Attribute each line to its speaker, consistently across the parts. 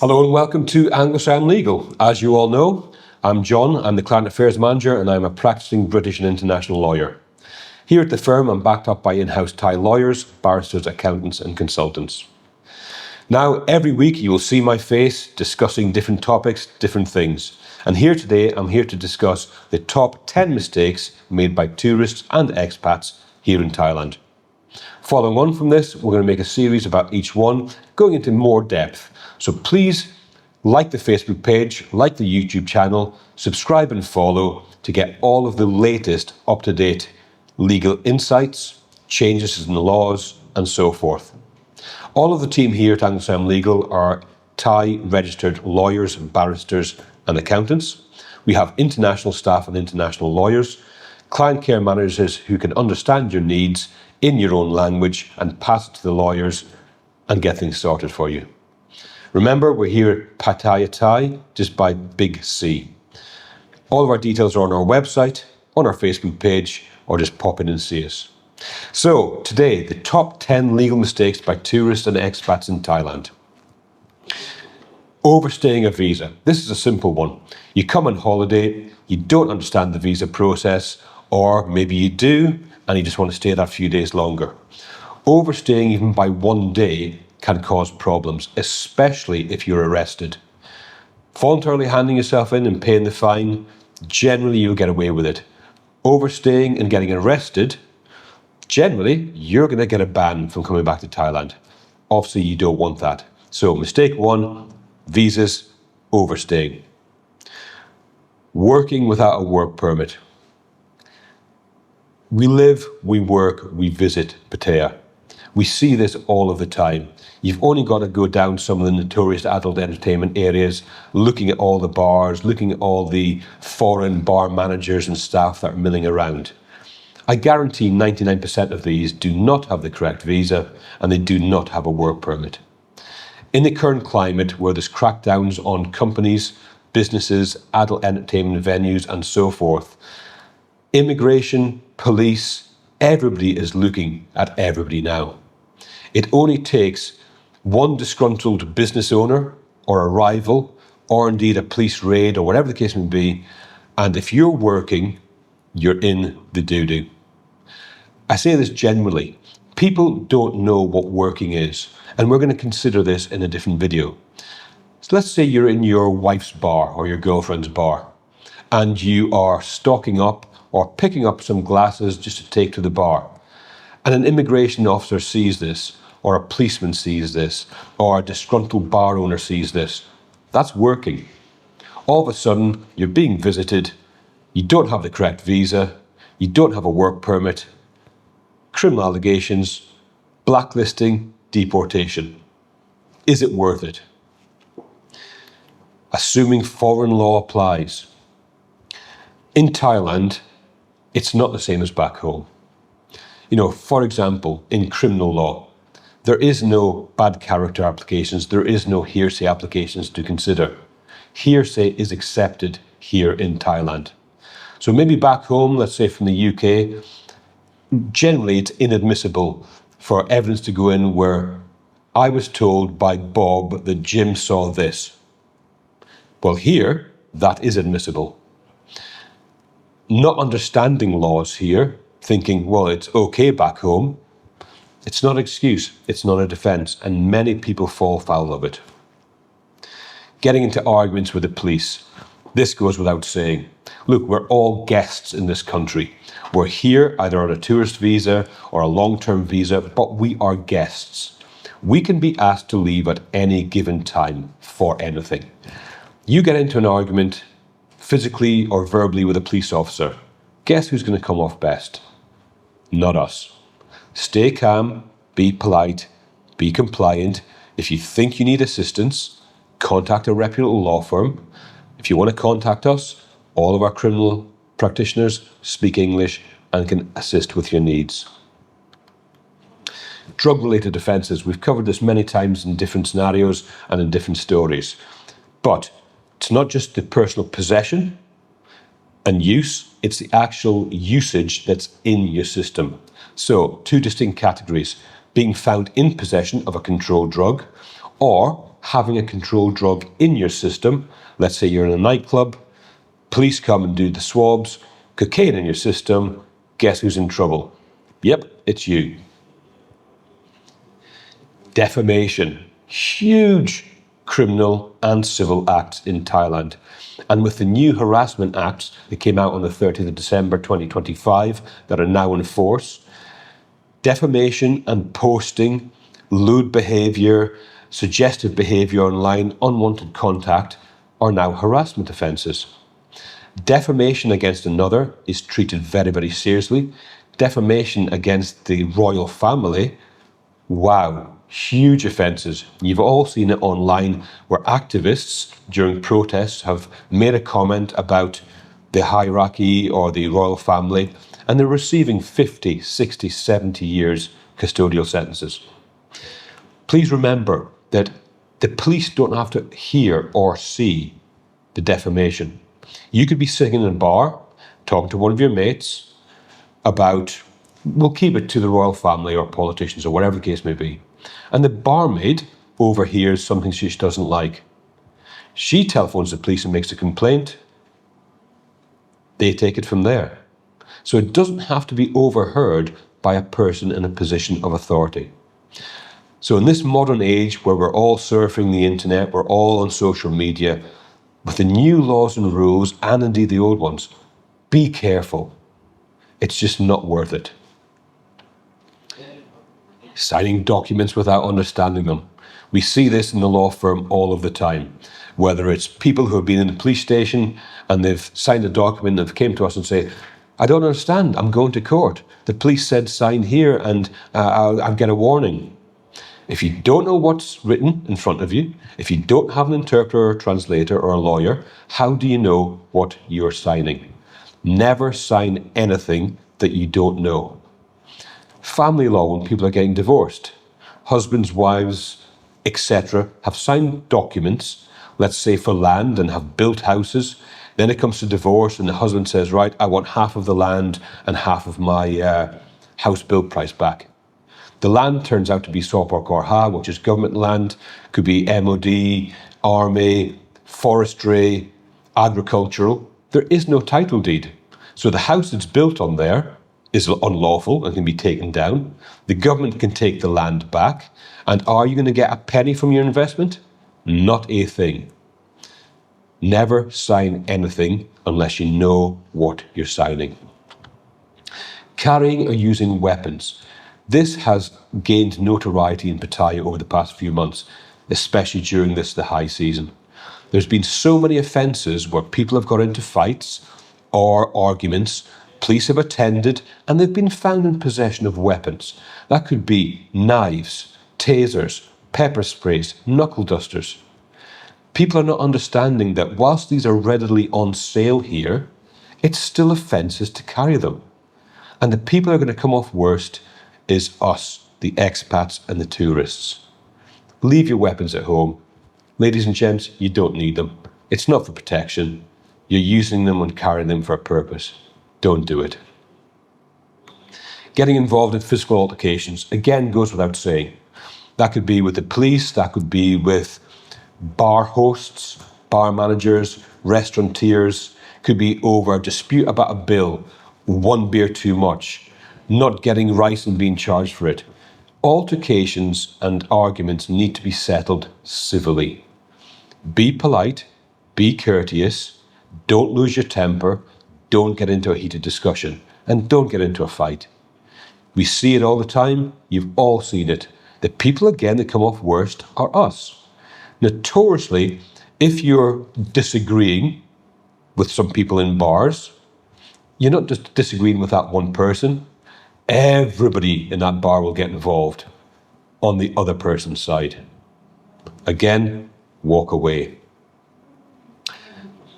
Speaker 1: Hello and welcome to Anglo Siam Legal. As you all know, I'm John, I'm the Client Affairs Manager and I'm a practicing British and international lawyer. Here at the firm, I'm backed up by in-house Thai lawyers, barristers, accountants and consultants. Now, every week you will see my face discussing different topics, different things. And here today, I'm here to discuss the top 10 mistakes made by tourists and expats here in Thailand. Following on from this, we're going to make a series about each one, going into more depth. So please like the Facebook page, like the YouTube channel, subscribe and follow to get all of the latest up-to-date legal insights, changes in the laws, and so forth. All of the team here at Anglo Siam Legal are Thai registered lawyers, barristers, and accountants. We have international staff and international lawyers, client care managers who can understand your needs in your own language and pass it to the lawyers and get things sorted for you. Remember, we're here at Pattaya, Thai, just by Big C. All of our details are on our website, on our Facebook page, or just pop in and see us. So, today, the top 10 legal mistakes by tourists and expats in Thailand. Overstaying a visa. This is a simple one. You come on holiday, you don't understand the visa process, or maybe you do, and you just want to stay that few days longer. Overstaying even by 1 day can cause problems, especially if you're arrested. Voluntarily handing yourself in and paying the fine, generally you'll get away with it. Overstaying and getting arrested, generally you're going to get a ban from coming back to Thailand. Obviously you don't want that. So mistake one, visas, overstaying. Working without a work permit. We live, we work, we visit Pattaya. We see this all of the time. You've only got to go down some of the notorious adult entertainment areas, looking at all the bars, looking at all the foreign bar managers and staff that are milling around. I guarantee 99% of these do not have the correct visa and they do not have a work permit. In the current climate where there's crackdowns on companies, businesses, adult entertainment venues and so forth, immigration, police, everybody is looking at everybody now. It only takes one disgruntled business owner or a rival or indeed a police raid or whatever the case may be, and if you're working, you're in the doo-doo. I say this generally. People don't know what working is, and we're going to consider this in a different video. So let's say you're in your wife's bar or your girlfriend's bar, and you are stocking up or picking up some glasses just to take to the bar. And an immigration officer sees this, or a policeman sees this, or a disgruntled bar owner sees this. That's working. All of a sudden, you're being visited, you don't have the correct visa, you don't have a work permit, criminal allegations, blacklisting, deportation. Is it worth it? Assuming foreign law applies. In Thailand, it's not the same as back home. You know, for example, in criminal law, there is no bad character applications, there is no hearsay applications to consider. Hearsay is accepted here in Thailand. So maybe back home, let's say from the UK, generally it's inadmissible for evidence to go in where I was told by Bob that Jim saw this. Well, here, that is admissible. Not understanding laws here, thinking, well, it's okay back home, it's not an excuse, it's not a defence, and many people fall foul of it. Getting into arguments with the police. This goes without saying. Look, we're all guests in this country. We're here either on a tourist visa or a long-term visa, but we are guests. We can be asked to leave at any given time for anything. You get into an argument, physically or verbally with a police officer, guess who's going to come off best? Not us. Stay calm, be polite, be compliant. If you think you need assistance, contact a reputable law firm. If you want to contact us, all of our criminal practitioners speak English and can assist with your needs. Drug-related offences. We've covered this many times in different scenarios and in different stories. But it's not just the personal possession and use, it's the actual usage that's in your system. So, two distinct categories. Being found in possession of a controlled drug or having a controlled drug in your system. Let's say you're in a nightclub, police come and do the swabs, cocaine in your system, guess who's in trouble? Yep, it's you. Defamation, huge criminal and civil acts in Thailand. And with the new harassment acts that came out on the 30th of December 2025 that are now in force, defamation and posting, lewd behaviour, suggestive behaviour online, unwanted contact are now harassment offences. Defamation against another is treated very, very seriously. Defamation against the royal family, wow, huge offences. You've all seen it online where activists during protests have made a comment about the hierarchy or the royal family, and they're receiving 50, 60, 70 years custodial sentences. Please remember that the police don't have to hear or see the defamation. You could be sitting in a bar, talking to one of your mates about, we'll keep it to the royal family or politicians or whatever the case may be, and the barmaid overhears something she doesn't like. She telephones the police and makes a complaint. They take it from there. So it doesn't have to be overheard by a person in a position of authority. So in this modern age where we're all surfing the internet, we're all on social media, with the new laws and rules, and indeed the old ones, be careful. It's just not worth it. Signing documents without understanding them. We see this in the law firm all of the time. Whether it's people who have been in the police station and they've signed a document and they've came to us and say, I don't understand, I'm going to court. The police said sign here and I'll get a warning. If you don't know what's written in front of you, if you don't have an interpreter or a translator or a lawyer, how do you know what you're signing? Never sign anything that you don't know. Family law, when people are getting divorced, husbands, wives, etc., have signed documents, let's say for land, and have built houses. Then it comes to divorce and the husband says, right, I want half of the land and half of my house build price back. The land turns out to be Sopor Korha, which is government land, could be MOD, army, forestry, agricultural. There is no title deed. So the house that's built on there is unlawful and can be taken down. The government can take the land back. And are you going to get a penny from your investment? Not a thing. Never sign anything unless you know what you're signing. Carrying or using weapons. This has gained notoriety in Pattaya over the past few months, especially during the high season. There's been so many offences where people have got into fights or arguments, police have attended, and they've been found in possession of weapons. That could be knives, tasers, pepper sprays, knuckle dusters. People are not understanding that whilst these are readily on sale here, it's still offences to carry them. And the people who are going to come off worst is us, the expats and the tourists. Leave your weapons at home. Ladies and gents, you don't need them. It's not for protection. You're using them and carrying them for a purpose. Don't do it. Getting involved in physical altercations, again, goes without saying. That could be with the police, that could be with bar hosts, bar managers, restaurateurs, could be over a dispute about a bill, one beer too much, not getting rice and being charged for it. Altercations and arguments need to be settled civilly. Be polite, be courteous, don't lose your temper, don't get into a heated discussion, and don't get into a fight. We see it all the time, you've all seen it. The people, again, that come off worst are us. Notoriously, if you're disagreeing with some people in bars, you're not just disagreeing with that one person. Everybody in that bar will get involved on the other person's side. Again, walk away.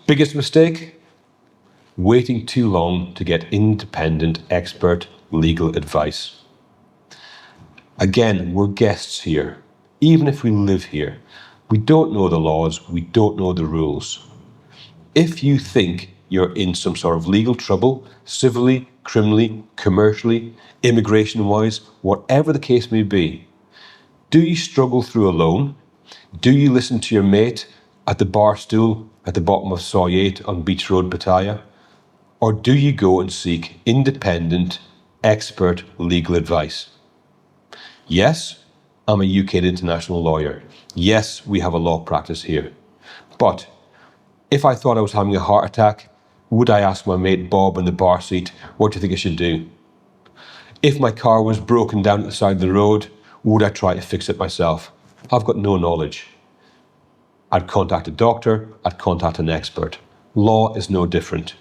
Speaker 1: Biggest mistake? Waiting too long to get independent, expert legal advice. Again, we're guests here. Even if we live here, we don't know the laws, we don't know the rules. If you think you're in some sort of legal trouble, civilly, criminally, commercially, immigration-wise, whatever the case may be, do you struggle through alone? Do you listen to your mate at the bar stool at the bottom of Soy 8 on Beach Road, Pattaya? Or do you go and seek independent, expert legal advice? Yes, I'm a UK international lawyer. Yes, we have a law practice here. But if I thought I was having a heart attack, would I ask my mate Bob in the bar seat, what do you think I should do? If my car was broken down at the side of the road, would I try to fix it myself? I've got no knowledge. I'd contact a doctor, I'd contact an expert. Law is no different.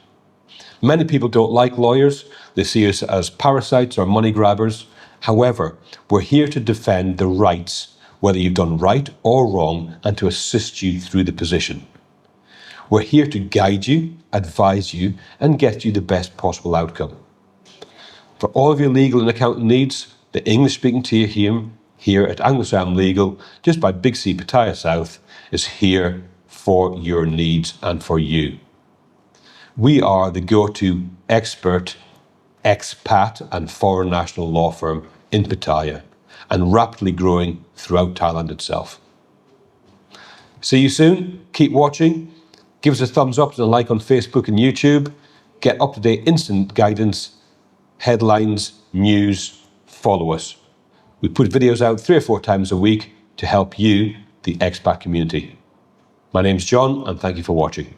Speaker 1: Many people don't like lawyers. They see us as parasites or money grabbers. However, we're here to defend the rights, whether you've done right or wrong, and to assist you through the position. We're here to guide you, advise you, and get you the best possible outcome. For all of your legal and accounting needs, the English-speaking team here at Anglo Siam Legal, just by Big C Pattaya South, is here for your needs and for you. We are the go-to expert, expat and foreign national law firm in Pattaya and rapidly growing throughout Thailand itself. See you soon. Keep watching. Give us a thumbs up and a like on Facebook and YouTube. Get up-to-date instant guidance, headlines, news. Follow us. We put videos out 3 or 4 times a week to help you, the expat community. My name's John, and thank you for watching.